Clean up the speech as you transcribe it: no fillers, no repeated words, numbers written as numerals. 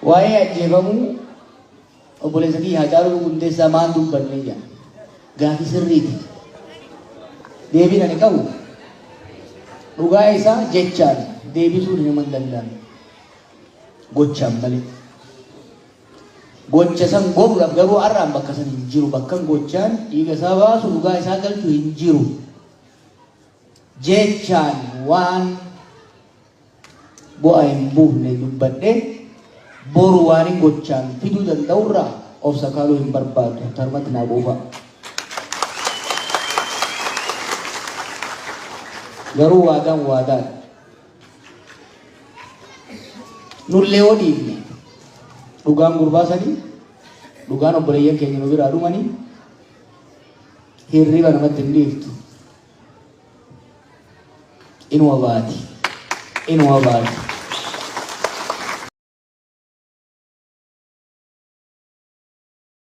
waa'ee ajjeefamuu obboleessa kiyya Haacaaluu Hundeessaa maal dubbannee jira gaafii sirriiti deebiin ani qabu dhugaa isaa jechaan deebisuu nama hin danda'amu gochaan malee gocha san godhuudhaaf garuu har'aan bakka san hin jiru bakka gochaan dhiiga isaa baasu dhugaa isaa galchu hin jiru jechaan waan bu'aa hin buufne dubbadhee boru waan gochaan fiduu danda'urraa of sakaaluu hin barbaadu tarmatti naa buufa garuu waadaan nullee yoo dhiifne dhugaan gurbaasanii dhugaan obboleeyyan keenya nu biraa dhumanii hirriba namatti hin dhiiftu inuma baati